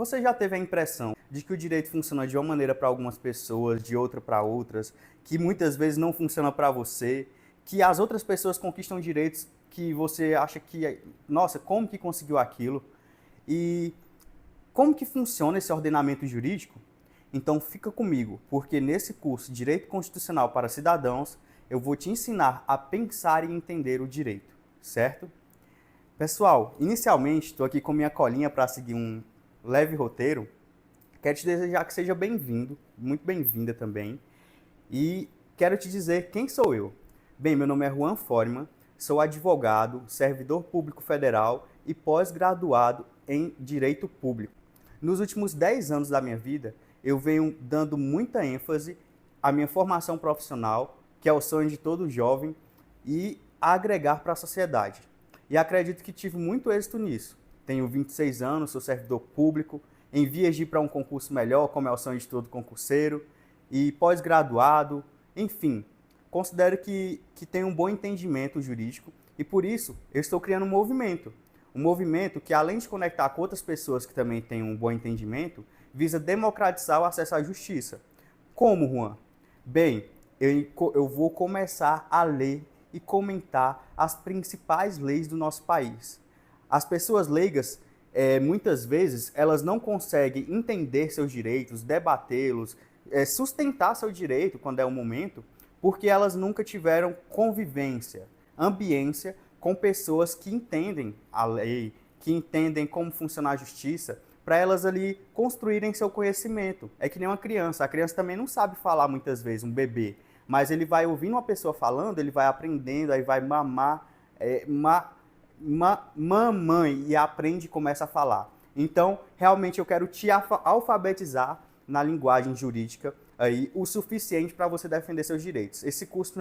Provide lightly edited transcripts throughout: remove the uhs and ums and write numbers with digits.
Você já teve a impressão de que o direito funciona de uma maneira para algumas pessoas, de outra para outras, que muitas vezes não funciona para você, que as outras pessoas conquistam direitos que você acha que, nossa, como que conseguiu aquilo? E como que funciona esse ordenamento jurídico? Então fica comigo, porque nesse curso Direito Constitucional para Cidadãos, eu vou te ensinar a pensar e entender o direito, certo? Pessoal, inicialmente estou aqui com minha colinha para seguir um leve roteiro. Quero te desejar que seja bem-vindo, muito bem-vinda também. E quero te dizer quem sou eu. Bem, meu nome é Juan Foreman, sou advogado, servidor público federal e pós-graduado em Direito Público. Nos últimos 10 anos da minha vida, eu venho dando muita ênfase à minha formação profissional, que é o sonho de todo jovem, e a agregar para a sociedade. E acredito que tive muito êxito nisso. Tenho 26 anos, sou servidor público, em vias de ir para um concurso melhor, como é o sonho de todo concurseiro, e pós-graduado, enfim. Considero que tenho um bom entendimento jurídico e, por isso, eu estou criando um movimento. Um movimento que, além de conectar com outras pessoas que também têm um bom entendimento, visa democratizar o acesso à justiça. Como, Juan? Bem, eu vou começar a ler e comentar as principais leis do nosso país. As pessoas leigas, muitas vezes, elas não conseguem entender seus direitos, debatê-los, sustentar seu direito quando é o momento, porque elas nunca tiveram convivência, ambiência com pessoas que entendem a lei, que entendem como funciona a justiça, para elas ali construírem seu conhecimento. É que nem uma criança. A criança também não sabe falar muitas vezes, um bebê. Mas ele vai ouvindo uma pessoa falando, ele vai aprendendo, aí vai mamar, mamãe, e aprende e começa a falar. Então, realmente eu quero te alfabetizar na linguagem jurídica aí, o suficiente para você defender seus direitos. Esse curso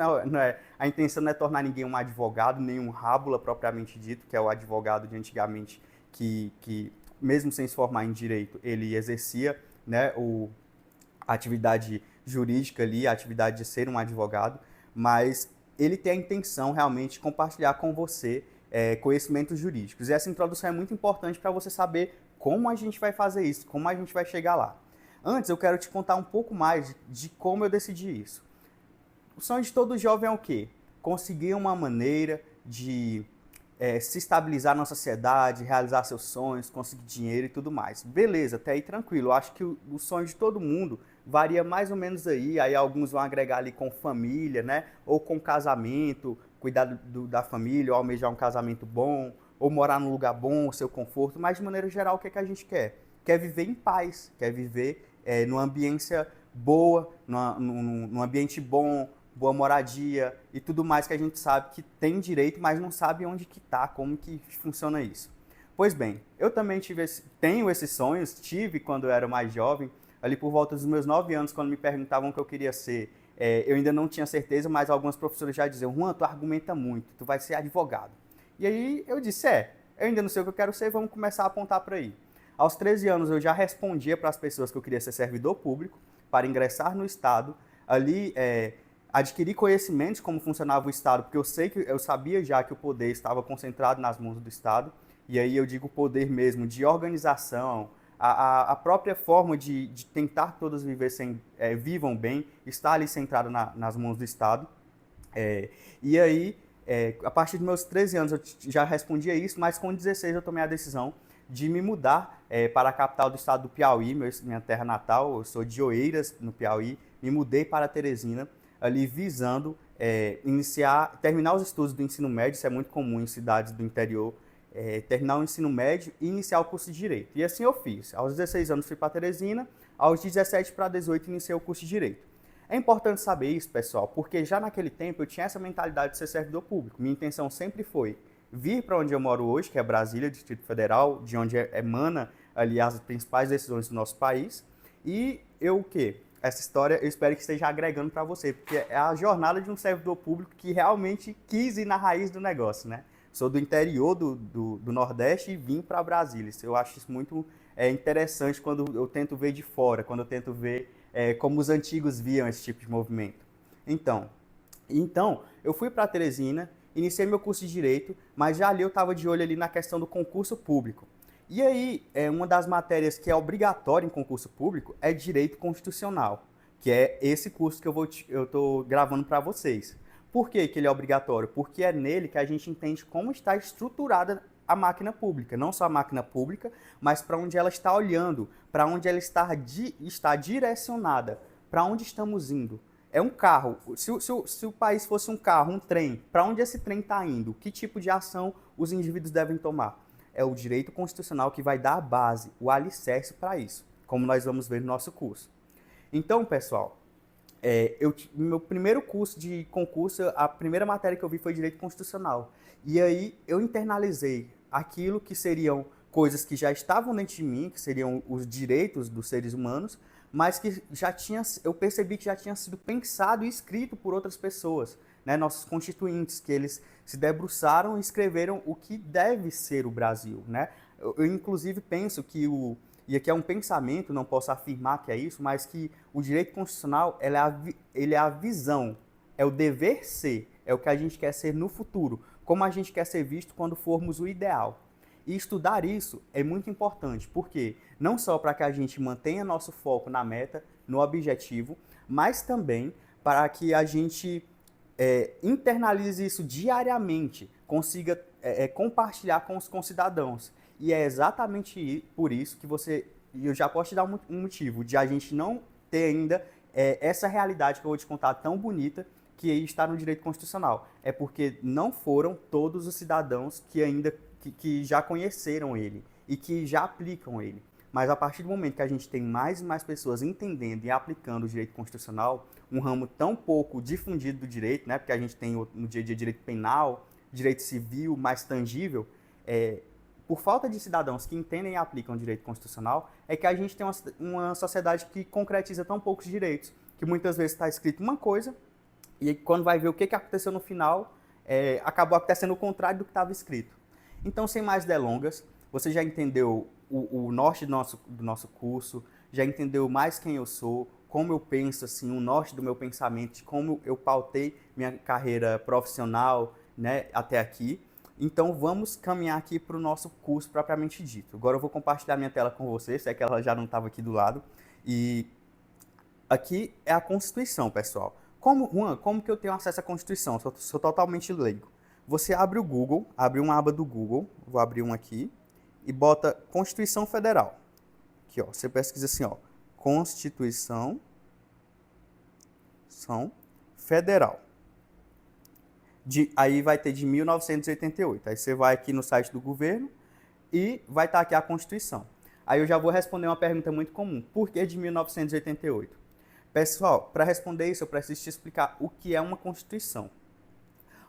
a intenção não é tornar ninguém um advogado, nem um rábula propriamente dito, que é o advogado de antigamente que mesmo sem se formar em direito, ele exercia, né, a atividade jurídica ali, a atividade de ser um advogado, mas ele tem a intenção realmente de compartilhar com você conhecimentos jurídicos. E essa introdução é muito importante para você saber como a gente vai fazer isso, como a gente vai chegar lá. Antes, eu quero te contar um pouco mais de como eu decidi isso. O sonho de todo jovem é o quê? Conseguir uma maneira de se estabilizar na sociedade, realizar seus sonhos, conseguir dinheiro e tudo mais. Beleza, até aí tranquilo. Eu acho que o sonho de todo mundo varia mais ou menos aí alguns vão agregar ali com família, né? Ou com casamento, cuidar da família, ou almejar um casamento bom, ou morar num lugar bom, o seu conforto, mas de maneira geral, o que é que a gente quer? Quer viver em paz, quer viver numa ambiência boa, num ambiente bom, boa moradia e tudo mais que a gente sabe que tem direito, mas não sabe onde que tá, como que funciona isso. Pois bem, eu também tenho esses sonhos, tive quando eu era mais jovem, ali por volta dos meus 9 anos, quando me perguntavam o que eu queria ser. Eu ainda não tinha certeza, mas algumas professoras já diziam, Juan, tu argumenta muito, tu vai ser advogado. E aí eu disse, eu ainda não sei o que eu quero ser, vamos começar a apontar para aí. Aos 13 anos eu já respondia para as pessoas que eu queria ser servidor público, para ingressar no Estado, ali adquirir conhecimentos de como funcionava o Estado, porque eu sabia já que o poder estava concentrado nas mãos do Estado, e aí eu digo poder mesmo de organização, a própria forma de tentar que todos vivam bem, está ali centrado nas mãos do Estado. E aí, a partir dos meus 13 anos eu já respondia isso, mas com 16 eu tomei a decisão de me mudar para a capital do estado do Piauí, minha terra natal. Eu sou de Oeiras, no Piauí, me mudei para Teresina, ali visando terminar os estudos do ensino médio. Isso é muito comum em cidades do interior, terminar o ensino médio e iniciar o curso de Direito. E assim eu fiz. Aos 16 anos fui para Teresina, aos 17 para 18 iniciei o curso de Direito. É importante saber isso, pessoal, porque já naquele tempo eu tinha essa mentalidade de ser servidor público. Minha intenção sempre foi vir para onde eu moro hoje, que é Brasília, Distrito Federal, de onde emana ali as principais decisões do nosso país. E o quê? Essa história eu espero que esteja agregando para você, porque é a jornada de um servidor público que realmente quis ir na raiz do negócio, né? Sou do interior do Nordeste e vim para Brasília. Eu acho isso muito interessante quando eu tento ver de fora, quando eu tento ver como os antigos viam esse tipo de movimento. Então eu fui para Teresina, iniciei meu curso de Direito, mas já ali eu estava de olho ali na questão do concurso público. E aí, uma das matérias que é obrigatória em concurso público é Direito Constitucional, que é esse curso que eu estou gravando para vocês. Por que que ele é obrigatório? Porque é nele que a gente entende como está estruturada a máquina pública. Não só a máquina pública, mas para onde ela está olhando, para onde ela está direcionada, para onde estamos indo. É um carro. Se o país fosse um carro, um trem, para onde esse trem está indo? Que tipo de ação os indivíduos devem tomar? É o direito constitucional que vai dar a base, o alicerce para isso, como nós vamos ver no nosso curso. Então, pessoal, meu primeiro curso de concurso, a primeira matéria que eu vi foi Direito Constitucional. E aí eu internalizei aquilo que seriam coisas que já estavam dentro de mim, que seriam os direitos dos seres humanos, mas que eu percebi que já tinha sido pensado e escrito por outras pessoas, né, nossos constituintes, que eles se debruçaram e escreveram o que deve ser o Brasil, né? Eu inclusive penso que e aqui é um pensamento, não posso afirmar que é isso, mas que o direito constitucional ele é a visão, é o dever ser, é o que a gente quer ser no futuro, como a gente quer ser visto quando formos o ideal. E estudar isso é muito importante, porque não só para que a gente mantenha nosso foco na meta, no objetivo, mas também para que a gente internalize isso diariamente, consiga compartilhar com os concidadãos. E é exatamente por isso que eu já posso te dar um motivo de a gente não ter ainda essa realidade que eu vou te contar tão bonita, que está no direito constitucional. É porque não foram todos os cidadãos que já conheceram ele e que já aplicam ele. Mas a partir do momento que a gente tem mais e mais pessoas entendendo e aplicando o direito constitucional, um ramo tão pouco difundido do direito, né, porque a gente tem no dia a dia direito penal, direito civil mais tangível, por falta de cidadãos que entendem e aplicam o direito constitucional, é que a gente tem uma sociedade que concretiza tão poucos direitos, que muitas vezes está escrito uma coisa, e quando vai ver o que aconteceu no final, acabou acontecendo o contrário do que estava escrito. Então, sem mais delongas, você já entendeu o norte do nosso curso, já entendeu mais quem eu sou, como eu penso, assim, o norte do meu pensamento, de como eu pautei minha carreira profissional, né, até aqui. Então, vamos caminhar aqui para o nosso curso propriamente dito. Agora eu vou compartilhar minha tela com vocês, se é que ela já não estava aqui do lado. E aqui é a Constituição, pessoal. Juan, como que eu tenho acesso à Constituição? Sou totalmente leigo. Você abre o Google, abre uma aba do Google, vou abrir um aqui, e bota Constituição Federal. Aqui, ó, você pesquisa assim, ó, Constituição Federal. Aí vai ter de 1988. Aí você vai aqui no site do governo e vai estar aqui a Constituição. Aí eu já vou responder uma pergunta muito comum. Por que de 1988? Pessoal, para responder isso, eu preciso te explicar o que é uma Constituição.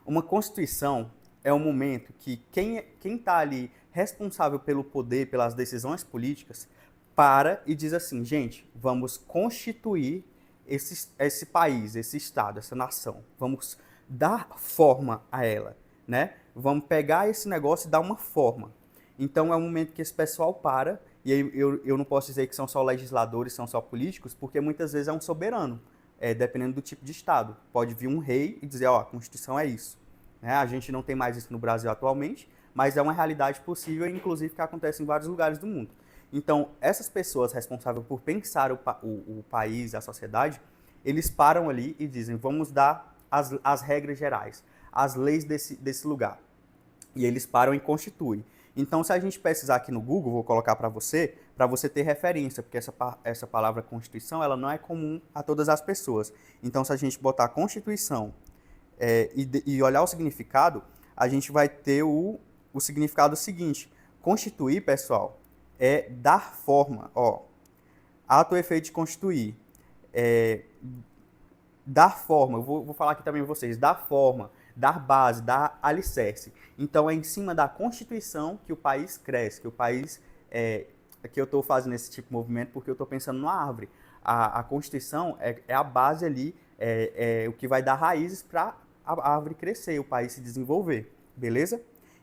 Uma Constituição é um momento que quem está ali responsável pelo poder, pelas decisões políticas, para e diz assim, gente, vamos constituir esse país, esse estado, essa nação. Vamos dar forma a ela, né? Vamos pegar esse negócio e dar uma forma. Então é um momento que esse pessoal para, e aí eu não posso dizer que são só legisladores, são só políticos, porque muitas vezes é um soberano, dependendo do tipo de estado. Pode vir um rei e dizer, ó, a Constituição é isso. Né? A gente não tem mais isso no Brasil atualmente, mas é uma realidade possível, inclusive que acontece em vários lugares do mundo. Então, essas pessoas responsáveis por pensar o país, a sociedade, eles param ali e dizem, vamos dar as regras gerais, as leis desse lugar. E eles param e constituem. Então, se a gente pesquisar aqui no Google, vou colocar para você ter referência, porque essa palavra Constituição, ela não é comum a todas as pessoas. Então, se a gente botar Constituição e olhar o significado, a gente vai ter o significado seguinte. Constituir, pessoal, é dar forma. Ó, ato ou efeito de constituir. Dar forma, eu vou falar aqui também para vocês, dar forma, dar base, dar alicerce. Então, é em cima da Constituição que o país cresce, que o país... Aqui eu estou fazendo esse tipo de movimento porque eu estou pensando numa árvore. A Constituição é a base ali, o que vai dar raízes para a árvore crescer, o país se desenvolver, beleza?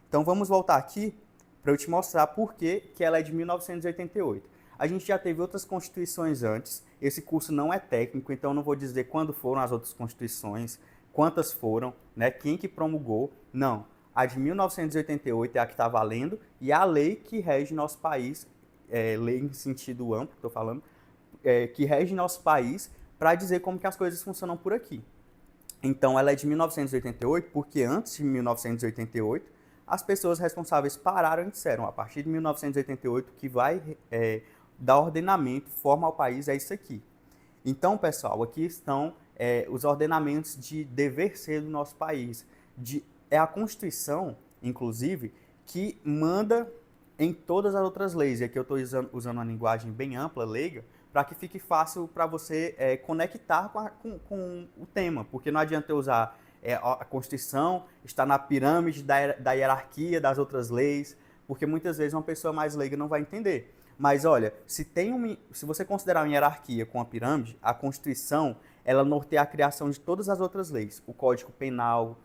Então, vamos voltar aqui para eu te mostrar por que ela é de 1988. A gente já teve outras constituições antes, esse curso não é técnico, então não vou dizer quando foram as outras constituições, quantas foram, né, quem que promulgou, não. A de 1988 é a que está valendo e é a lei que rege nosso país, lei em sentido amplo, estou falando, que rege nosso país para dizer como que as coisas funcionam por aqui. Então, ela é de 1988 porque antes de 1988, as pessoas responsáveis pararam e disseram, a partir de 1988, que vai dar ordenamento, forma ao país, é isso aqui. Então, pessoal, aqui estão os ordenamentos de dever ser do nosso país. É a Constituição, inclusive, que manda em todas as outras leis. E aqui eu estou usando uma linguagem bem ampla, leiga, para que fique fácil para você conectar com o tema. Porque não adianta eu usar a Constituição, está na pirâmide da hierarquia das outras leis, porque muitas vezes uma pessoa mais leiga não vai entender. Mas olha, se você considerar uma hierarquia com a pirâmide, a Constituição, ela norteia a criação de todas as outras leis. O Código Penal,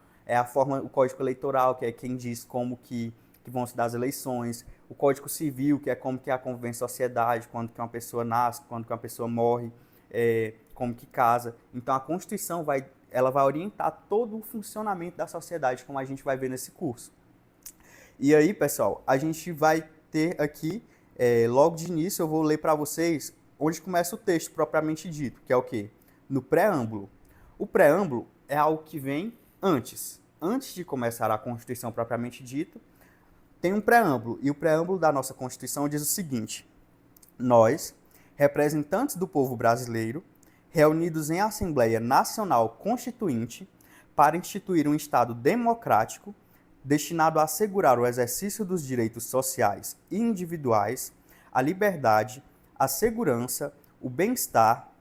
o Código Eleitoral, que é quem diz como que vão se dar as eleições, o Código Civil, que é como que é a convivência em sociedade, quando que uma pessoa nasce, quando que uma pessoa morre, como que casa. Então a Constituição ela vai orientar todo o funcionamento da sociedade, como a gente vai ver nesse curso. E aí, pessoal, a gente vai ter aqui, logo de início, eu vou ler para vocês onde começa o texto propriamente dito, que é o quê? No preâmbulo. O preâmbulo é algo que vem antes. Antes de começar a Constituição propriamente dita, tem um preâmbulo. E o preâmbulo da nossa Constituição diz o seguinte: nós, representantes do povo brasileiro, reunidos em Assembleia Nacional Constituinte, para instituir um Estado democrático, destinado a assegurar o exercício dos direitos sociais e individuais, a liberdade, a segurança, o bem-estar,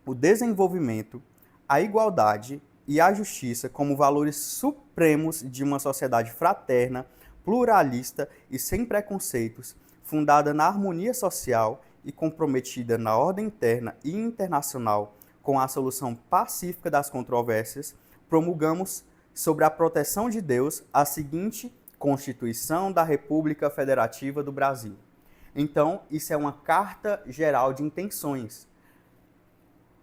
o desenvolvimento, a igualdade e a justiça como valores supremos de uma sociedade fraterna, pluralista e sem preconceitos, fundada na harmonia social e comprometida na ordem interna e internacional com a solução pacífica das controvérsias, promulgamos, sobre a proteção de Deus, a seguinte Constituição da República Federativa do Brasil. Então, isso é uma carta geral de intenções.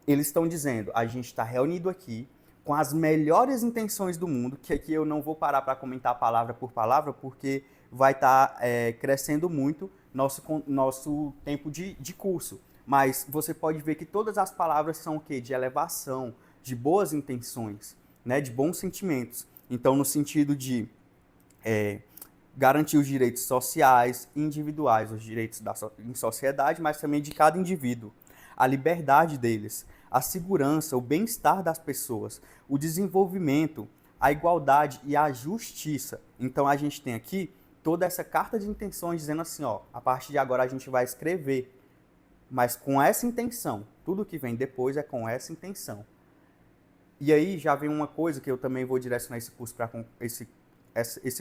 Eles estão dizendo, a gente está reunido aqui com as melhores intenções do mundo, que aqui eu não vou parar para comentar palavra por palavra, porque vai estar crescendo muito nosso tempo de curso. Mas você pode ver que todas as palavras são o quê? De elevação, de boas intenções, né? De bons sentimentos. Então, no sentido de garantir os direitos sociais, individuais, os direitos em sociedade, mas também de cada indivíduo, a liberdade deles, a segurança, o bem-estar das pessoas, o desenvolvimento, a igualdade e a justiça. Então, a gente tem aqui toda essa carta de intenções dizendo assim, ó, a partir de agora a gente vai escrever, mas com essa intenção. Tudo que vem depois é com essa intenção. E aí já vem uma coisa que eu também vou direcionar esse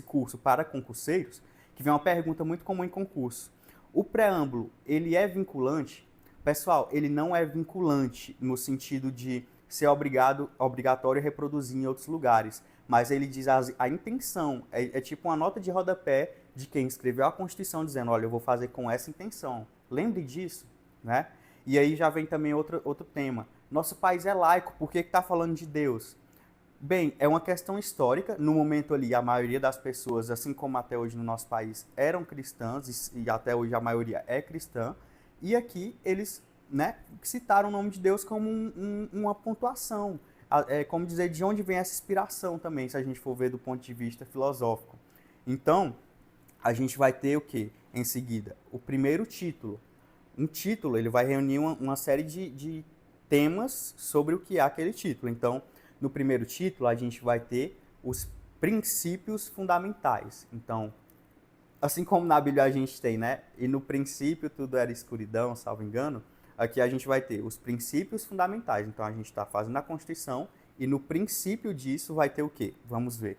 curso para concurseiros, que vem uma pergunta muito comum em concurso. O preâmbulo, ele é vinculante? Pessoal, ele não é vinculante no sentido de ser obrigatório reproduzir em outros lugares, mas ele diz a intenção, é tipo uma nota de rodapé de quem escreveu a Constituição dizendo, olha, eu vou fazer com essa intenção. Lembre disso, né? E aí já vem também outro tema. Nosso país é laico, por que está falando de Deus? Bem, é uma questão histórica. No momento ali, a maioria das pessoas, assim como até hoje no nosso país, eram cristãs, e até hoje a maioria é cristã. E aqui eles, né, citaram o nome de Deus como uma pontuação. Como dizer de onde vem essa inspiração também, se a gente for ver do ponto de vista filosófico. Então, a gente vai ter o quê? Em seguida, o primeiro título. Um título, ele vai reunir uma série de temas sobre o que é aquele título. Então, no primeiro título, a gente vai ter os princípios fundamentais. Então, assim como na Bíblia a gente tem, né? E no princípio tudo era escuridão, salvo engano. Aqui a gente vai ter os princípios fundamentais. Então, a gente está fazendo a Constituição e no princípio disso vai ter o quê? Vamos ver.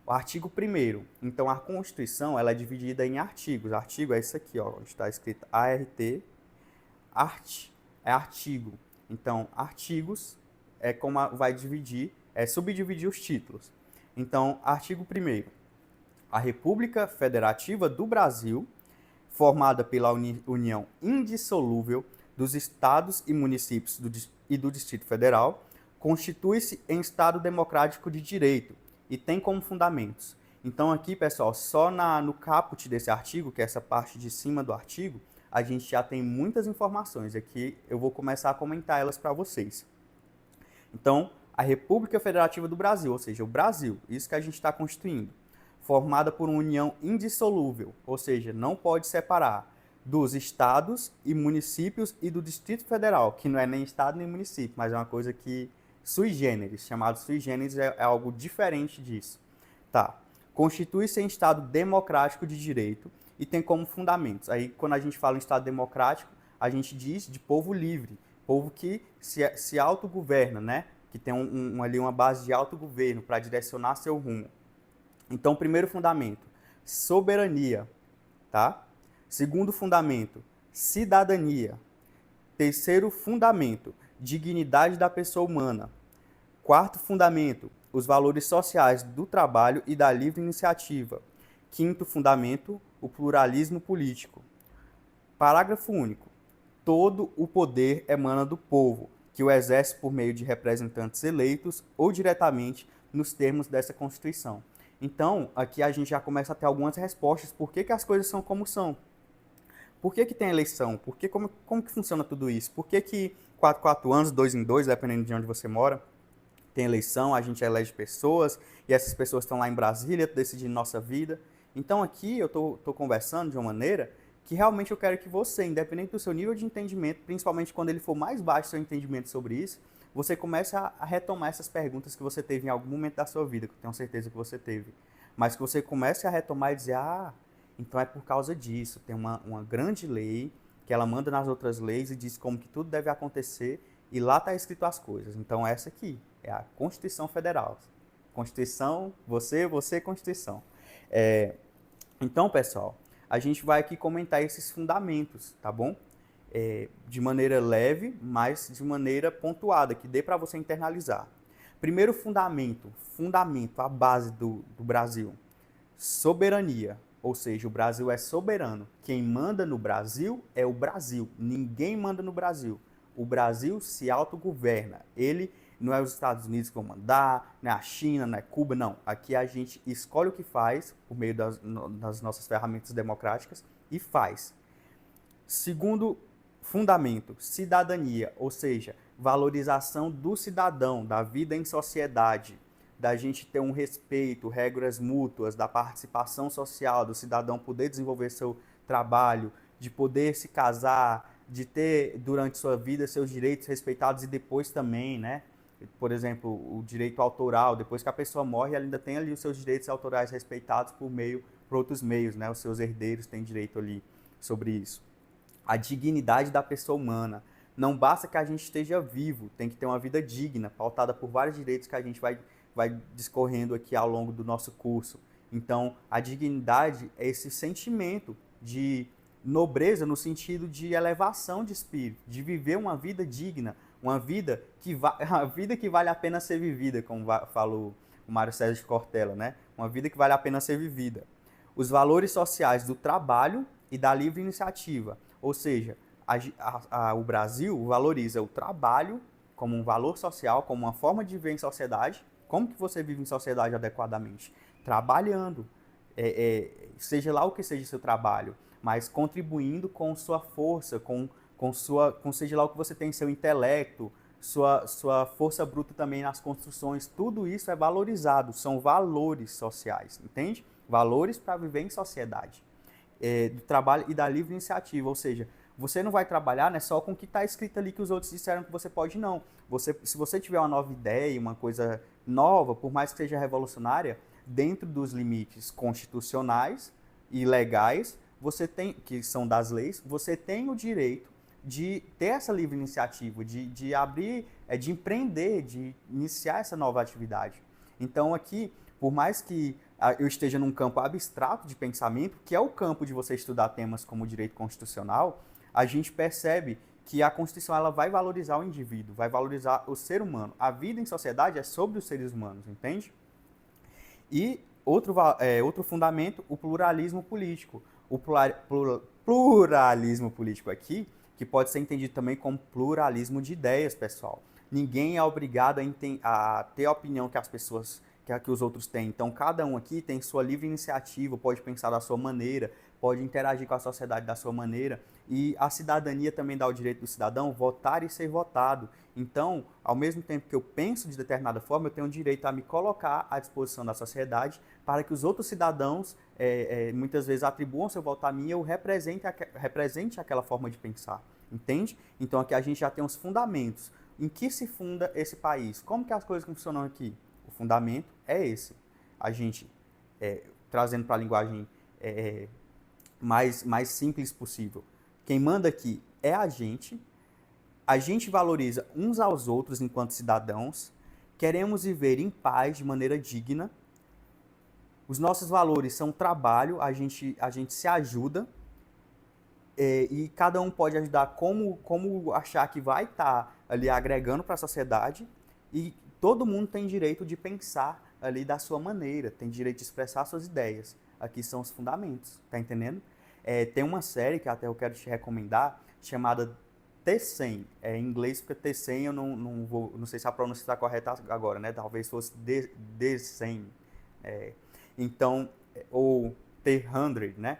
O artigo 1º. Então, a Constituição ela é dividida em artigos. Artigo é isso aqui, ó, onde está escrito ART. É artigo. Então, artigos é como vai dividir, subdividir os títulos. Então, artigo 1º. A República Federativa do Brasil, formada pela união indissolúvel dos estados e municípios e do Distrito Federal, constitui-se em Estado democrático de direito e tem como fundamentos Então aqui, pessoal, só no caput desse artigo, que é essa parte de cima do artigo, a gente já tem muitas informações. Aqui eu vou começar a comentar elas para vocês. Então, a República Federativa do Brasil, ou seja, o Brasil, isso que a gente está constituindo, formada por uma união indissolúvel, ou seja, não pode separar dos estados e municípios e do Distrito Federal, que não é nem estado nem município, mas é uma coisa que sui generis, chamado sui generis é algo diferente disso. Tá. Constitui-se em Estado democrático de direito e tem como fundamentos. Aí, quando a gente fala em Estado democrático, a gente diz de povo livre, povo que se autogoverna, né? Que tem ali uma base de autogoverno para direcionar seu rumo. Então, primeiro fundamento, soberania, tá? Segundo fundamento, cidadania. Terceiro fundamento, dignidade da pessoa humana. Quarto fundamento, os valores sociais do trabalho e da livre iniciativa. Quinto fundamento, o pluralismo político. Parágrafo único. Todo o poder emana do povo, que o exerce por meio de representantes eleitos ou diretamente nos termos dessa Constituição. Então, aqui a gente já começa a ter algumas respostas. Por que as coisas são como são? Por que tem eleição? Como que funciona tudo isso? Por que 4 anos, 2 em 2, dependendo de onde você mora, tem eleição, a gente elege pessoas, e essas pessoas estão lá em Brasília decidindo nossa vida. Então aqui eu estou conversando de uma maneira que realmente eu quero que você, independente do seu nível de entendimento, principalmente quando ele for mais baixo o seu entendimento sobre isso, você comece a retomar essas perguntas que você teve em algum momento da sua vida, que eu tenho certeza que você teve. Mas que você comece a retomar e dizer, então é por causa disso, tem uma grande lei, que ela manda nas outras leis e diz como que tudo deve acontecer, e lá está escrito as coisas. Então essa aqui é a Constituição Federal. Constituição, você, Constituição. Então, pessoal, a gente vai aqui comentar esses fundamentos, tá bom? De maneira leve, mas de maneira pontuada, que dê para você internalizar. Primeiro fundamento, a base do Brasil, soberania. Ou seja, o Brasil é soberano. Quem manda no Brasil é o Brasil. Ninguém manda no Brasil. O Brasil se autogoverna. Ele não é os Estados Unidos que vão mandar, não é a China, não é Cuba, não. Aqui a gente escolhe o que faz, por meio das nossas ferramentas democráticas, e faz. Segundo fundamento, cidadania, ou seja, valorização do cidadão, da vida em sociedade, da gente ter um respeito, regras mútuas, da participação social, do cidadão poder desenvolver seu trabalho, de poder se casar, de ter durante sua vida seus direitos respeitados e depois também, né? Por exemplo, o direito autoral, depois que a pessoa morre, ela ainda tem ali os seus direitos autorais respeitados por outros meios, né? Os seus herdeiros têm direito ali sobre isso. A dignidade da pessoa humana. Não basta que a gente esteja vivo, tem que ter uma vida digna, pautada por vários direitos que a gente vai discorrendo aqui ao longo do nosso curso. Então, a dignidade é esse sentimento de nobreza no sentido de elevação de espírito, de viver uma vida digna, uma vida que vale a pena ser vivida, como falou o Mário César de Cortella, né? Uma vida que vale a pena ser vivida. Os valores sociais do trabalho e da livre iniciativa, ou seja, o Brasil valoriza o trabalho como um valor social, como uma forma de viver em sociedade. Como que você vive em sociedade adequadamente? Trabalhando, seja lá o que seja seu trabalho, mas contribuindo com sua força, com seja lá o que você tem, seu intelecto, sua força bruta também nas construções, tudo isso é valorizado, são valores sociais, entende? Valores para viver em sociedade, do trabalho e da livre iniciativa, ou seja, você não vai trabalhar, né, só com o que está escrito ali que os outros disseram que você pode, não. Se você tiver uma nova ideia, uma coisa nova, por mais que seja revolucionária, dentro dos limites constitucionais e legais, você tem, que são das leis, você tem o direito de ter essa livre iniciativa, de abrir, de empreender, de iniciar essa nova atividade. Então aqui, por mais que eu esteja num campo abstrato de pensamento, que é o campo de você estudar temas como o direito constitucional, a gente percebe que a Constituição ela vai valorizar o indivíduo, vai valorizar o ser humano. A vida em sociedade é sobre os seres humanos, entende? E outro fundamento, o pluralismo político. O pluralismo político aqui, que pode ser entendido também como pluralismo de ideias, pessoal. Ninguém é obrigado a ter a opinião que as pessoas que os outros têm. Então, cada um aqui tem sua livre iniciativa, pode pensar da sua maneira, pode interagir com a sociedade da sua maneira. E a cidadania também dá o direito do cidadão votar e ser votado. Então, ao mesmo tempo que eu penso de determinada forma, eu tenho o direito a me colocar à disposição da sociedade para que os outros cidadãos, muitas vezes, atribuam seu voto a mim e eu represente aquela forma de pensar. Entende? Então, aqui a gente já tem os fundamentos. Em que se funda esse país? Como que as coisas funcionam aqui? O fundamento é esse. A gente, trazendo para a linguagem mais simples possível, quem manda aqui é a gente valoriza uns aos outros enquanto cidadãos, queremos viver em paz de maneira digna, os nossos valores são trabalho, a gente se ajuda, e cada um pode ajudar como achar que vai estar ali agregando para a sociedade, e todo mundo tem direito de pensar ali da sua maneira, tem direito de expressar suas ideias. Aqui são os fundamentos, tá entendendo? Tem uma série que até eu quero te recomendar, chamada T100. Em inglês fica T100, eu não sei se a pronúncia está correta agora, né? Talvez fosse D100. Então, ou T100, né?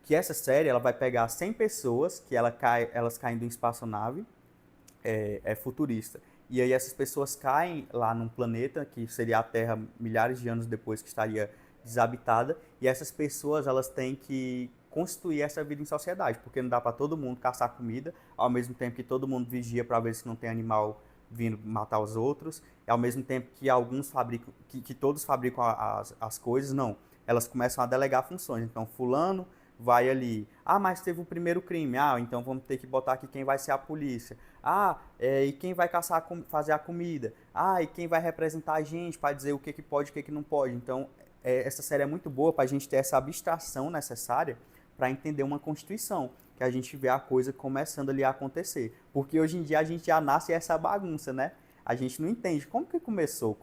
Que essa série ela vai pegar 100 pessoas, que elas caem de uma espaçonave futurista. E aí essas pessoas caem lá num planeta, que seria a Terra milhares de anos depois que estaria desabitada, e essas pessoas elas têm que construir essa vida em sociedade, porque não dá para todo mundo caçar comida, ao mesmo tempo que todo mundo vigia para ver se não tem animal vindo matar os outros, e ao mesmo tempo que alguns fabricam, que todos fabricam as coisas, não. Elas começam a delegar funções. Então, fulano vai ali. Ah, mas teve o primeiro crime. Ah, então vamos ter que botar aqui quem vai ser a polícia. Ah, e quem vai caçar, fazer a comida. Ah, e quem vai representar a gente para dizer o que pode e o que não pode. Então, essa série é muito boa para a gente ter essa abstração necessária para entender uma Constituição, que a gente vê a coisa começando ali a acontecer. Porque hoje em dia a gente já nasce essa bagunça, né? A gente não entende como que começou,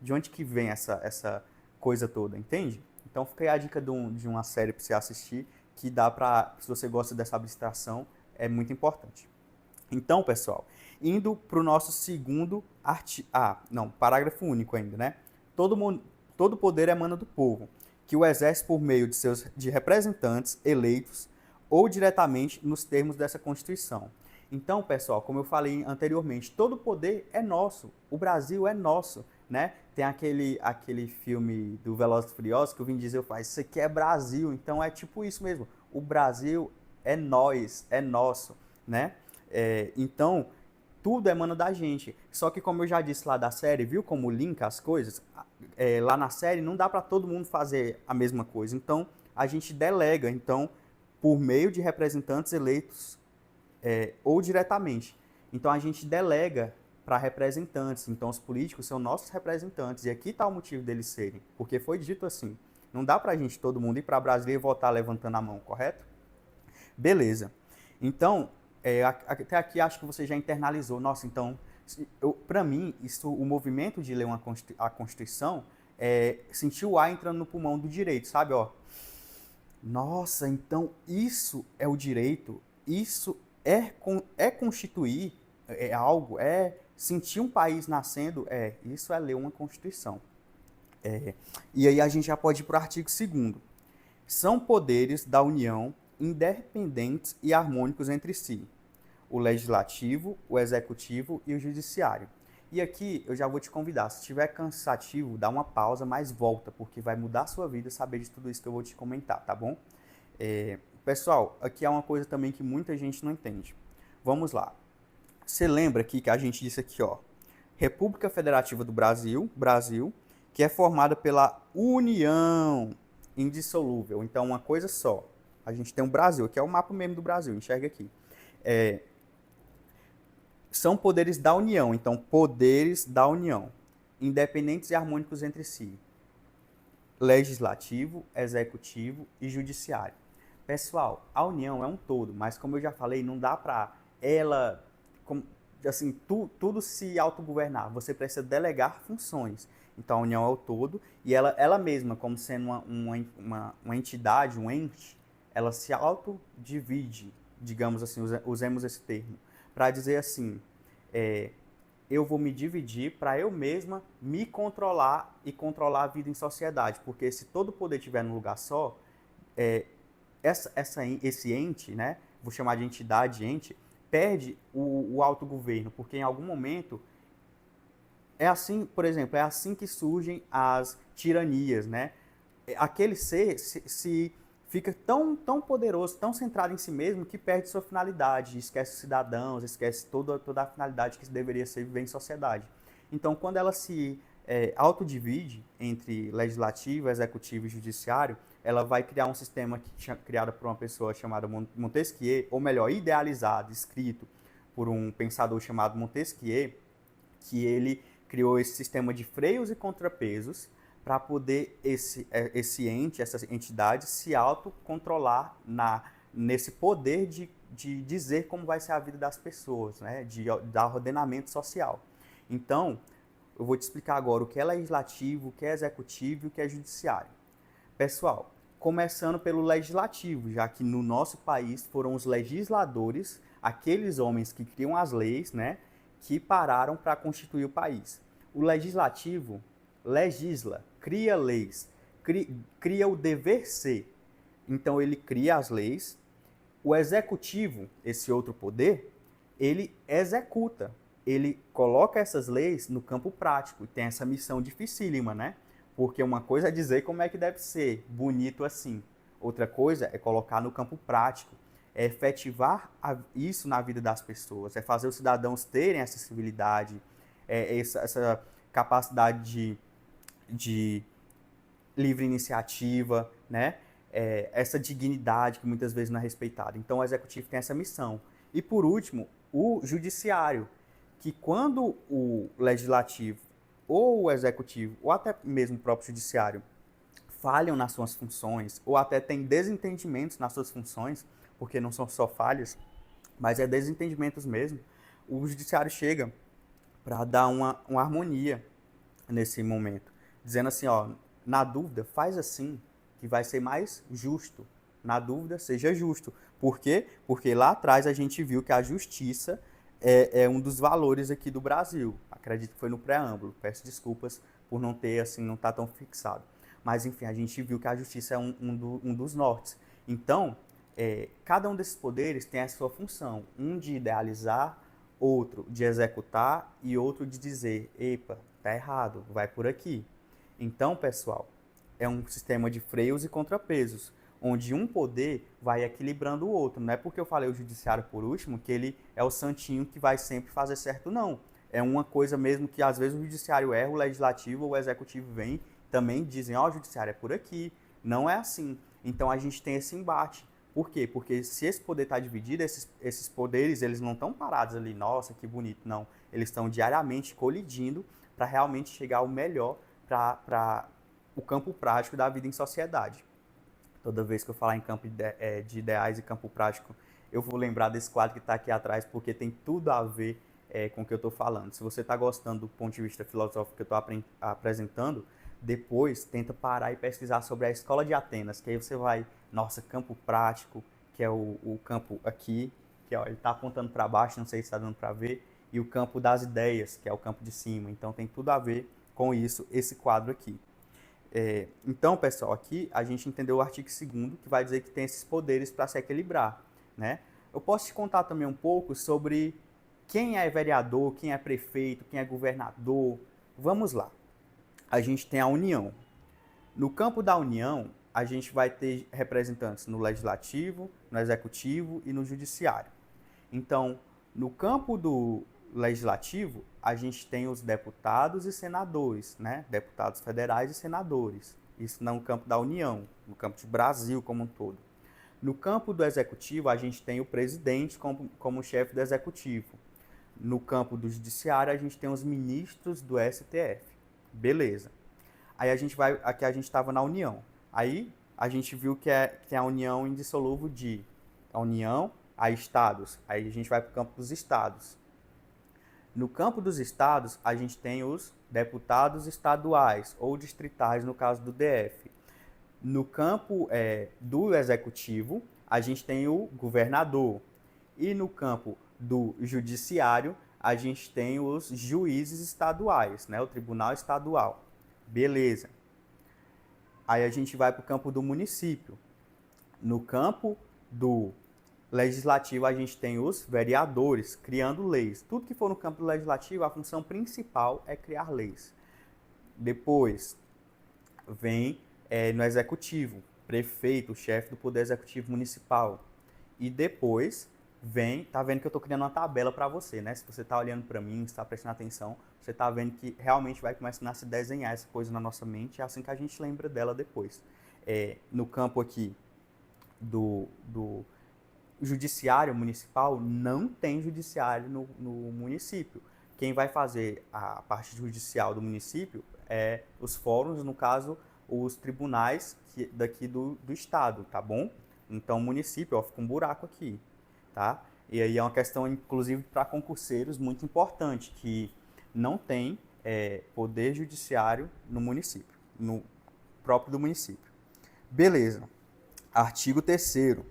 de onde que vem essa coisa toda, entende? Então fica aí a dica de uma série para você assistir, que dá para, se você gosta dessa abstração, é muito importante. Então, pessoal, indo para o nosso segundo parágrafo único ainda, né? Todo poder emana do povo, que o exerce por meio de representantes eleitos ou diretamente nos termos dessa Constituição. Então, pessoal, como eu falei anteriormente, todo poder é nosso, o Brasil é nosso, né? Tem aquele filme do Velozes e Furiosos que o Vin Diesel faz, isso aqui é Brasil, então é tipo isso mesmo, o Brasil é nós, é nosso, né? Então, tudo emana da gente. Só que como eu já disse lá da série, viu como linka as coisas? Lá na série não dá para todo mundo fazer a mesma coisa. Então, a gente delega, então, por meio de representantes eleitos ou diretamente. Então, a gente delega para representantes. Então, os políticos são nossos representantes. E aqui está o motivo deles serem. Porque foi dito assim. Não dá para a gente, todo mundo, ir para Brasília e votar levantando a mão, correto? Beleza. Então, até aqui acho que você já internalizou. Nossa, então, para mim, o movimento de ler a Constituição sentir o ar entrando no pulmão do direito, sabe? Ó, nossa, então isso é o direito, isso é constituir algo, sentir um país nascendo, isso é ler uma Constituição. E aí a gente já pode ir para o artigo 2º. São poderes da União independentes e harmônicos entre si. O legislativo, o executivo e o judiciário. E aqui eu já vou te convidar, se estiver cansativo, dá uma pausa, mas volta, porque vai mudar a sua vida saber de tudo isso que eu vou te comentar, tá bom? Pessoal, aqui é uma coisa também que muita gente não entende. Vamos lá. Você lembra aqui que a gente disse aqui, ó, República Federativa do Brasil, que é formada pela União indissolúvel. Então, uma coisa só. A gente tem o Brasil, aqui é o mapa mesmo do Brasil, enxerga aqui. São poderes da União, então poderes da União, independentes e harmônicos entre si. Legislativo, executivo e judiciário. Pessoal, a União é um todo, mas como eu já falei, não dá para ela, assim, tudo se autogovernar. Você precisa delegar funções. Então a União é o todo e ela mesma, como sendo uma entidade, um ente, ela se autodivide, digamos assim, usemos esse termo, para dizer assim, eu vou me dividir para eu mesma me controlar e controlar a vida em sociedade. Porque se todo o poder estiver num lugar só, esse ente, né, vou chamar de entidade, ente, perde o autogoverno, porque em algum momento é assim, por exemplo, é assim que surgem as tiranias, né? Aquele ser se fica tão poderoso, tão centrado em si mesmo, que perde sua finalidade, esquece os cidadãos, esquece toda a finalidade que deveria ser viver em sociedade. Então, quando ela se autodivide entre legislativo, executivo e judiciário, ela vai criar um sistema criado por uma pessoa chamada Montesquieu, ou melhor, idealizado, escrito por um pensador chamado Montesquieu, que ele criou esse sistema de freios e contrapesos para poder esse ente, essa entidade, se autocontrolar nesse poder de dizer como vai ser a vida das pessoas, né? De dar ordenamento social. Então, eu vou te explicar agora o que é legislativo, o que é executivo e o que é judiciário. Pessoal, começando pelo legislativo, já que no nosso país foram os legisladores, aqueles homens que criam as leis, né, que pararam para constituir o país. O legislativo legisla, cria leis, cria o dever ser. Então ele cria as leis. O executivo, esse outro poder, ele executa. Ele coloca essas leis no campo prático e tem essa missão dificílima, né? Porque uma coisa é dizer como é que deve ser, bonito assim. Outra coisa é colocar no campo prático, é efetivar isso na vida das pessoas, é fazer os cidadãos terem essa civilidade, essa capacidade de livre iniciativa, né? Essa dignidade que muitas vezes não é respeitada. Então o executivo tem essa missão. E por último, o judiciário, que quando o legislativo ou o executivo, ou até mesmo o próprio judiciário, falham nas suas funções, ou até têm desentendimentos nas suas funções, porque não são só falhas, mas é desentendimentos mesmo, o judiciário chega para dar uma harmonia nesse momento, dizendo assim, ó, na dúvida, faz assim, que vai ser mais justo. Na dúvida, seja justo. Por quê? Porque lá atrás a gente viu que a justiça é um dos valores aqui do Brasil. Acredito que foi no preâmbulo. Peço desculpas por não ter, assim, não estar tão fixado. Mas, enfim, a gente viu que a justiça é um dos nortes. Então, cada um desses poderes tem a sua função. Um de idealizar, outro de executar e outro de dizer, epa, tá errado, vai por aqui. Então, pessoal, é um sistema de freios e contrapesos, onde um poder vai equilibrando o outro. Não é porque eu falei o judiciário por último que ele é o santinho que vai sempre fazer certo, não. É uma coisa mesmo que às vezes o judiciário erra, o legislativo ou o executivo vem, também dizem, ó, o judiciário é por aqui. Não é assim. Então a gente tem esse embate. Por quê? Porque se esse poder está dividido, esses poderes, eles não estão parados ali, nossa, que bonito, não. Eles estão diariamente colidindo para realmente chegar ao melhor para o campo prático da vida em sociedade. Toda vez que eu falar em campo de ideais e campo prático, eu vou lembrar desse quadro que está aqui atrás, porque tem tudo a ver com o que eu estou falando. Se você está gostando do ponto de vista filosófico que eu estou apresentando, depois tenta parar e pesquisar sobre a Escola de Atenas, que aí você vai, nossa, campo prático, que é o campo aqui, que ó, ele está apontando para baixo, não sei se está dando para ver, e o campo das ideias, que é o campo de cima. Então tem tudo a ver com isso, esse quadro aqui. Então, pessoal, aqui a gente entendeu o artigo 2º, que vai dizer que tem esses poderes para se equilibrar, né? Eu posso te contar também um pouco sobre quem é vereador, quem é prefeito, quem é governador. Vamos lá. A gente tem a União. No campo da União, a gente vai ter representantes no Legislativo, no Executivo e no Judiciário. Então, no campo do Legislativo, a gente tem os deputados e senadores, né? Deputados federais e senadores. Isso no campo da União, no campo do Brasil como um todo. No campo do Executivo, a gente tem o presidente como chefe do Executivo. No campo do Judiciário, a gente tem os ministros do STF. Beleza. Aí aqui a gente estava na União. Aí a gente viu que tem a união indissolúvel de a União a estados. Aí a gente vai para o campo dos estados. No campo dos estados, a gente tem os deputados estaduais ou distritais, no caso do DF. No campo do executivo, a gente tem o governador. E no campo do judiciário, a gente tem os juízes estaduais, né? O Tribunal Estadual. Beleza. Aí a gente vai para o campo do município. No campo do legislativo, a gente tem os vereadores criando leis. Tudo que for no campo do legislativo, a função principal é criar leis. Depois vem no executivo, prefeito, chefe do poder executivo municipal. E depois vem, tá vendo que eu estou criando uma tabela para você, né? Se você está olhando para mim, está prestando atenção, você está vendo que realmente vai começar a se desenhar essa coisa na nossa mente, é assim que a gente lembra dela depois. No campo aqui do judiciário municipal, não tem judiciário no município. Quem vai fazer a parte judicial do município é os fóruns, no caso, os tribunais daqui do estado, tá bom? Então, o município, ó, fica um buraco aqui, tá? E aí é uma questão, inclusive, para concurseiros muito importante, que não tem poder judiciário no município, no próprio do município. Beleza. Artigo 3º.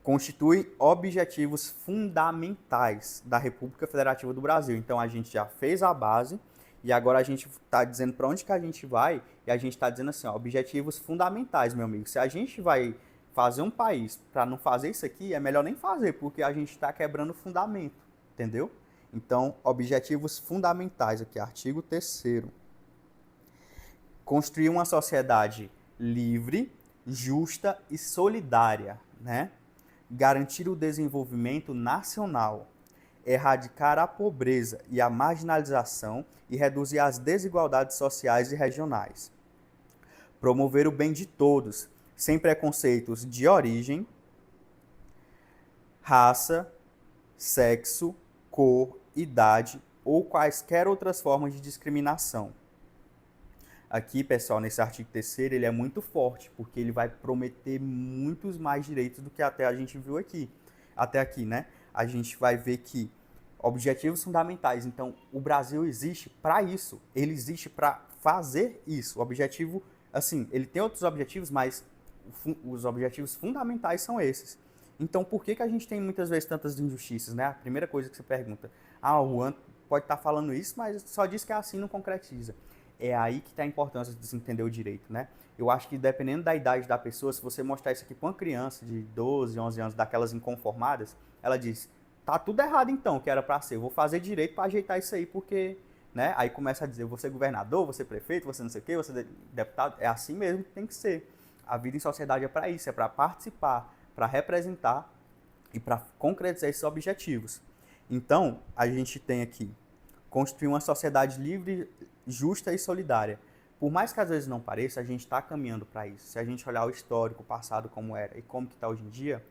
Constitui objetivos fundamentais da República Federativa do Brasil. Então, a gente já fez a base e agora a gente está dizendo para onde que a gente vai e a gente está dizendo assim, ó, objetivos fundamentais, meu amigo. Se a gente vai fazer um país para não fazer isso aqui, é melhor nem fazer, porque a gente está quebrando o fundamento, entendeu? Então, objetivos fundamentais aqui, artigo 3º. Construir uma sociedade livre, justa e solidária, né? Garantir o desenvolvimento nacional, erradicar a pobreza e a marginalização e reduzir as desigualdades sociais e regionais. Promover o bem de todos, sem preconceitos de origem, raça, sexo, cor, idade ou quaisquer outras formas de discriminação. Aqui, pessoal, nesse artigo 3º, ele é muito forte, porque ele vai prometer muitos mais direitos do que até a gente viu aqui. Até aqui, né? A gente vai ver que objetivos fundamentais. Então, o Brasil existe para isso. Ele existe para fazer isso. O objetivo, assim, ele tem outros objetivos, mas os objetivos fundamentais são esses. Então, por que a gente tem muitas vezes tantas injustiças, né? A primeira coisa que você pergunta, o Juan pode estar falando isso, mas só diz que é assim, não concretiza. É aí que está a importância de se entender o direito, né? Eu acho que dependendo da idade da pessoa, se você mostrar isso aqui para uma criança de 12, 11 anos, daquelas inconformadas, ela diz, tá tudo errado então, que era para ser, eu vou fazer direito para ajeitar isso aí, porque, né? Aí começa a dizer, você governador, você prefeito, você não sei o quê, você deputado, é assim mesmo que tem que ser. A vida em sociedade é para isso, é para participar, para representar e para concretizar esses objetivos. Então, a gente tem aqui, construir uma sociedade livre, justa e solidária. Por mais que às vezes não pareça, a gente está caminhando para isso. Se a gente olhar o histórico, o passado como era e como que está hoje em dia,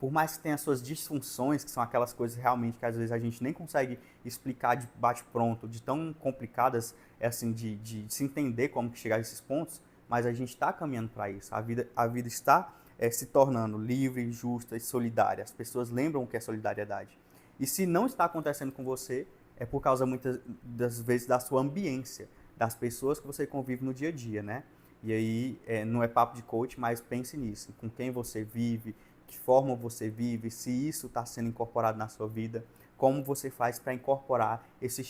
por mais que tenha suas disfunções, que são aquelas coisas realmente que às vezes a gente nem consegue explicar de bate-pronto, de tão complicadas, assim, de se entender como que chegar a esses pontos, mas a gente está caminhando para isso. A vida está se tornando livre, justa e solidária. As pessoas lembram o que é solidariedade. E se não está acontecendo com você, é por causa muitas das vezes da sua ambiência, das pessoas que você convive no dia a dia, né? E aí, não é papo de coach, mas pense nisso, com quem você vive, que forma você vive, se isso está sendo incorporado na sua vida, como você faz para incorporar esse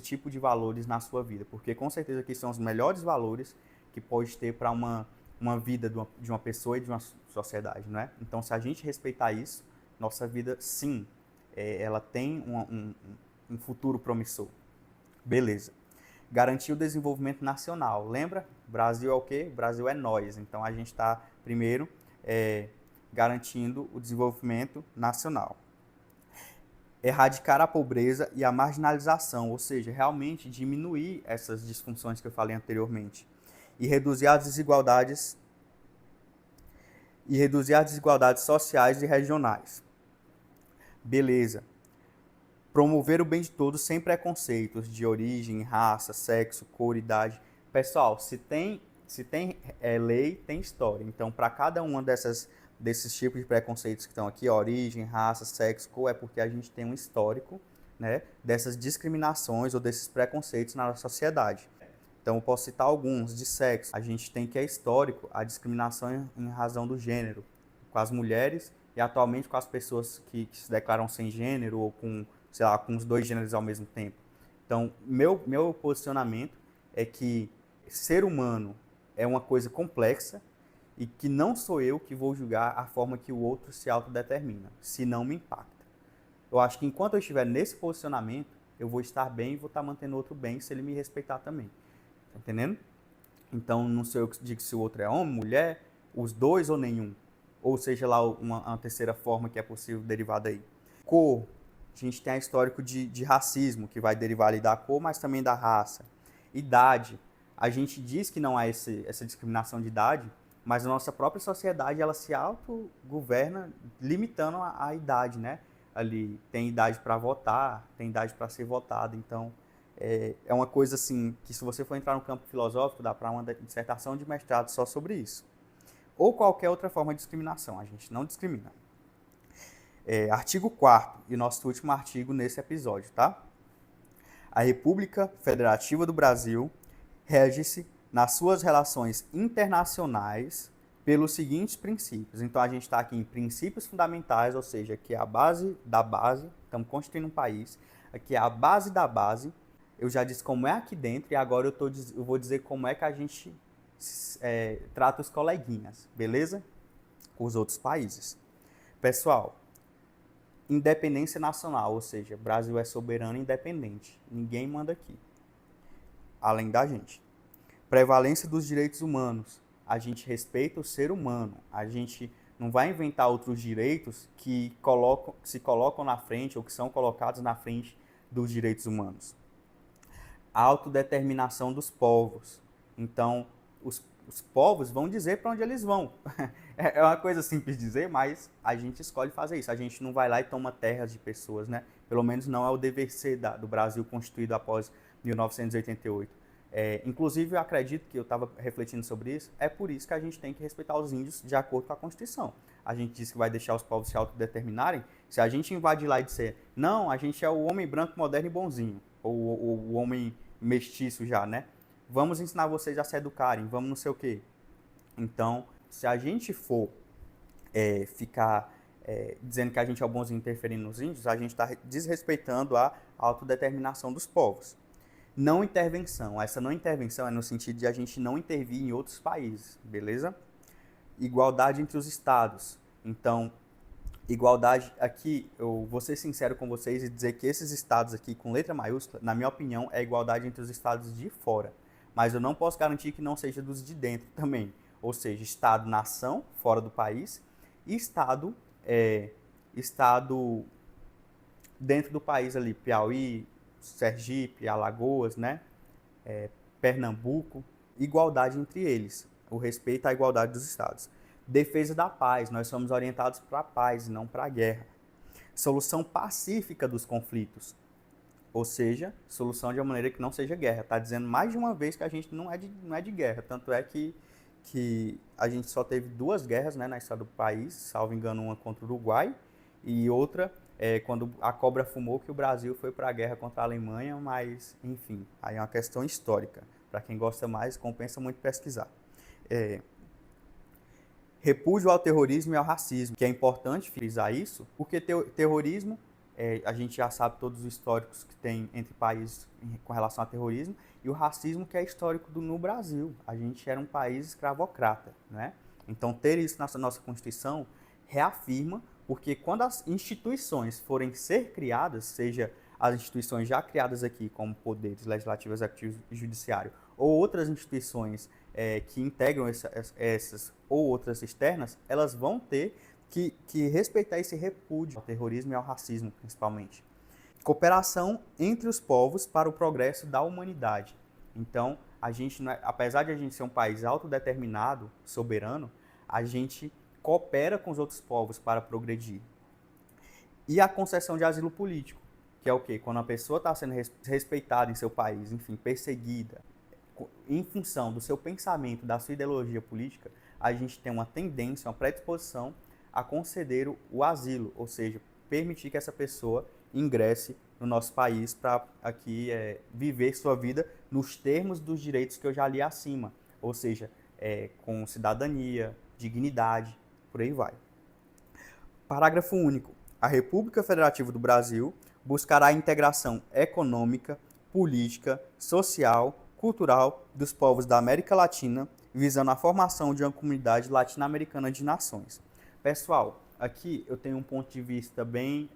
tipo de valores na sua vida, porque com certeza que são os melhores valores que pode ter para uma vida de uma pessoa e de uma sociedade, não é? Então, se a gente respeitar isso, nossa vida, sim, ela tem um futuro promissor. Beleza. Garantir o desenvolvimento nacional. Lembra? Brasil é o quê? Brasil é nós. Então, a gente está, primeiro, garantindo o desenvolvimento nacional. Erradicar a pobreza e a marginalização, ou seja, realmente diminuir essas disfunções que eu falei anteriormente. E reduzir as desigualdades sociais e regionais. Beleza. Promover o bem de todos sem preconceitos de origem, raça, sexo, cor, idade. Pessoal, se tem lei, tem história. Então, para cada uma desses tipos de preconceitos que estão aqui, origem, raça, sexo, cor, é porque a gente tem um histórico, né, dessas discriminações ou desses preconceitos na sociedade. Então, eu posso citar alguns. De sexo, a gente tem que é histórico a discriminação em razão do gênero, com as mulheres e atualmente com as pessoas que se declaram sem gênero ou com sei lá, com os dois gêneros ao mesmo tempo. Então, meu posicionamento é que ser humano é uma coisa complexa e que não sou eu que vou julgar a forma que o outro se autodetermina, se não me impacta. Eu acho que enquanto eu estiver nesse posicionamento, eu vou estar bem e vou estar mantendo o outro bem se ele me respeitar também. Tá entendendo? Então, não sou eu que digo se o outro é homem, mulher, os dois ou nenhum. Ou seja lá uma terceira forma que é possível derivar daí. Cor. A gente tem a histórico de racismo, que vai derivar ali da cor, mas também da raça. Idade. A gente diz que não há essa discriminação de idade, mas a nossa própria sociedade, ela se autogoverna limitando a idade, né? Ali tem idade para votar, tem idade para ser votado. Então, é uma coisa assim, que se você for entrar no campo filosófico, dá para uma dissertação de mestrado só sobre isso. Ou qualquer outra forma de discriminação, a gente não discrimina. Artigo 4º e nosso último artigo nesse episódio, tá? A República Federativa do Brasil rege-se nas suas relações internacionais pelos seguintes princípios. Então, a gente está aqui em princípios fundamentais, ou seja, aqui é a base da base, estamos constituindo um país, aqui é a base da base. Eu já disse como é aqui dentro e agora eu vou dizer como é que a gente trata os coleguinhas, beleza? Com os outros países. Pessoal, independência nacional, ou seja, Brasil é soberano e independente. Ninguém manda aqui, além da gente. Prevalência dos direitos humanos. A gente respeita o ser humano. A gente não vai inventar outros direitos que se colocam na frente ou que são colocados na frente dos direitos humanos. A autodeterminação dos povos. Então, os povos vão dizer para onde eles vão. É uma coisa simples de dizer, mas a gente escolhe fazer isso. A gente não vai lá e toma terras de pessoas, né? Pelo menos não é o dever ser do Brasil constituído após 1988. Inclusive, eu acredito que eu estava refletindo sobre isso, é por isso que a gente tem que respeitar os índios de acordo com a Constituição. A gente diz que vai deixar os povos se autodeterminarem. Se a gente invadir lá e dizer, não, a gente é o homem branco, moderno e bonzinho, ou o homem mestiço já, né? Vamos ensinar vocês a se educarem, vamos não sei o quê. Então, se a gente for ficar dizendo que a gente é o bonzinho interferindo nos índios, a gente está desrespeitando a autodeterminação dos povos. Não intervenção. Essa não intervenção é no sentido de a gente não intervir em outros países, beleza? Igualdade entre os estados. Então, igualdade aqui, eu vou ser sincero com vocês e dizer que esses estados aqui com letra maiúscula, na minha opinião, é igualdade entre os estados de fora. Mas eu não posso garantir que não seja dos de dentro também. Ou seja, estado-nação, fora do país, e estado dentro do país ali, Piauí, Sergipe, Alagoas, né? Pernambuco, igualdade entre eles, o respeito à igualdade dos estados. Defesa da paz, nós somos orientados para a paz e não para a guerra. Solução pacífica dos conflitos, ou seja, solução de uma maneira que não seja guerra. Está dizendo mais de uma vez que a gente não é de guerra, tanto é que a gente só teve 2 guerras, né, na história do país, salvo engano, uma contra o Uruguai e outra quando a cobra fumou, que o Brasil foi para a guerra contra a Alemanha, mas, enfim, aí é uma questão histórica. Para quem gosta mais, compensa muito pesquisar. Repúdio ao terrorismo e ao racismo, que é importante frisar isso, porque terrorismo, a gente já sabe todos os históricos que tem entre países com relação ao terrorismo, e o racismo que é histórico no Brasil. A gente era um país escravocrata, né? Então, ter isso na nossa Constituição reafirma, porque quando as instituições forem ser criadas, seja as instituições já criadas aqui, como poderes legislativo, executivo e judiciário, ou outras instituições que integram essas ou outras externas, elas vão ter que respeitar esse repúdio ao terrorismo e ao racismo, principalmente. Cooperação entre os povos para o progresso da humanidade. Então, a gente, apesar de a gente ser um país autodeterminado, soberano, a gente coopera com os outros povos para progredir. E a concessão de asilo político, que é o quê? Quando a pessoa está sendo respeitada em seu país, enfim, perseguida, em função do seu pensamento, da sua ideologia política, a gente tem uma tendência, uma predisposição a conceder o asilo, ou seja, permitir que essa pessoa ingresse no nosso país para aqui viver sua vida nos termos dos direitos que eu já li acima, ou seja, com cidadania, dignidade, por aí vai. Parágrafo único. A República Federativa do Brasil buscará a integração econômica, política, social, cultural dos povos da América Latina, visando a formação de uma comunidade latino-americana de nações. Pessoal, aqui eu tenho um ponto de vista bem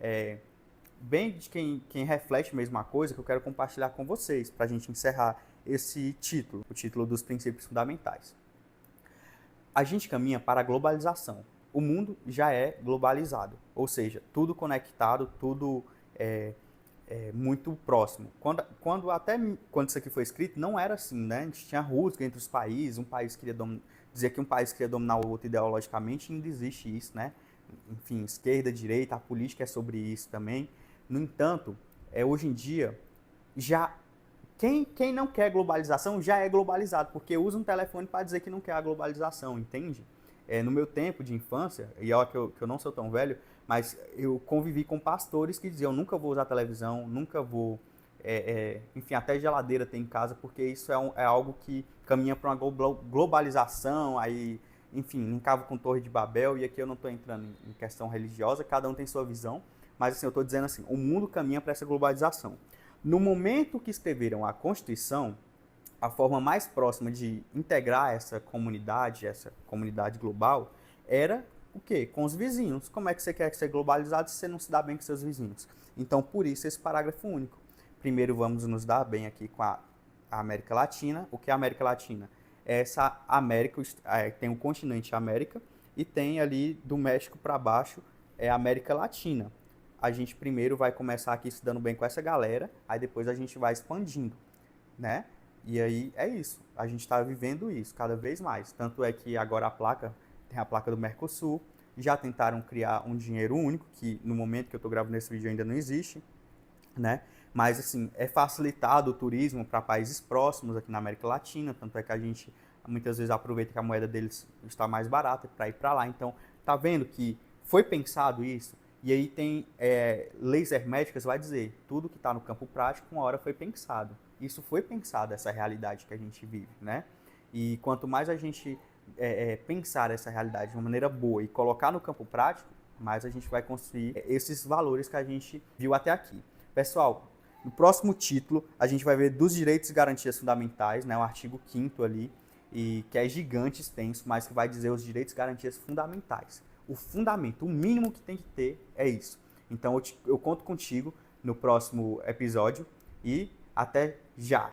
de quem reflete mesmo a coisa, que eu quero compartilhar com vocês, para a gente encerrar esse título, o título dos princípios fundamentais. A gente caminha para a globalização. O mundo já é globalizado, ou seja, tudo conectado, tudo muito próximo. Quando isso aqui foi escrito, não era assim, né? A gente tinha rusga entre os países, um país queria dizer que um país queria dominar o outro ideologicamente, e ainda existe isso, né? Enfim, esquerda, direita, a política é sobre isso também. No entanto, hoje em dia, quem não quer globalização já é globalizado, porque usa um telefone para dizer que não quer a globalização, entende? No meu tempo de infância, e olha que eu não sou tão velho, mas eu convivi com pastores que diziam: nunca vou usar televisão, nunca vou... enfim, até geladeira tem em casa, porque isso é algo que caminha para uma globalização, aí, enfim, linkava com Torre de Babel, e aqui eu não estou entrando em questão religiosa, cada um tem sua visão, mas assim, eu estou dizendo assim, o mundo caminha para essa globalização. No momento que escreveram a Constituição, a forma mais próxima de integrar essa comunidade global, era o quê? Com os vizinhos. Como é que você quer ser globalizado se você não se dá bem com seus vizinhos? Então, por isso, esse parágrafo único. Primeiro, vamos nos dar bem aqui com a América Latina. O que é a América Latina? Essa América, tem o continente América, e tem ali do México para baixo, a América Latina. A gente primeiro vai começar aqui se dando bem com essa galera, aí depois a gente vai expandindo, né? E aí é isso, a gente está vivendo isso cada vez mais. Tanto é que agora tem a placa do Mercosul, já tentaram criar um dinheiro único, que no momento que eu estou gravando esse vídeo ainda não existe, né? Mas assim, é facilitado o turismo para países próximos aqui na América Latina, tanto é que a gente muitas vezes aproveita que a moeda deles está mais barata para ir para lá. Então, tá vendo que foi pensado isso? E aí tem leis herméticas, vai dizer, tudo que está no campo prático, uma hora foi pensado. Isso foi pensado, essa realidade que a gente vive, né? E quanto mais a gente pensar essa realidade de uma maneira boa e colocar no campo prático, mais a gente vai construir esses valores que a gente viu até aqui. Pessoal, no próximo título, a gente vai ver dos direitos e garantias fundamentais, né? O artigo 5º ali, e que é gigante, extenso, mas que vai dizer os direitos e garantias fundamentais. O fundamento, o mínimo que tem que ter é isso. Então eu conto contigo no próximo episódio e até já!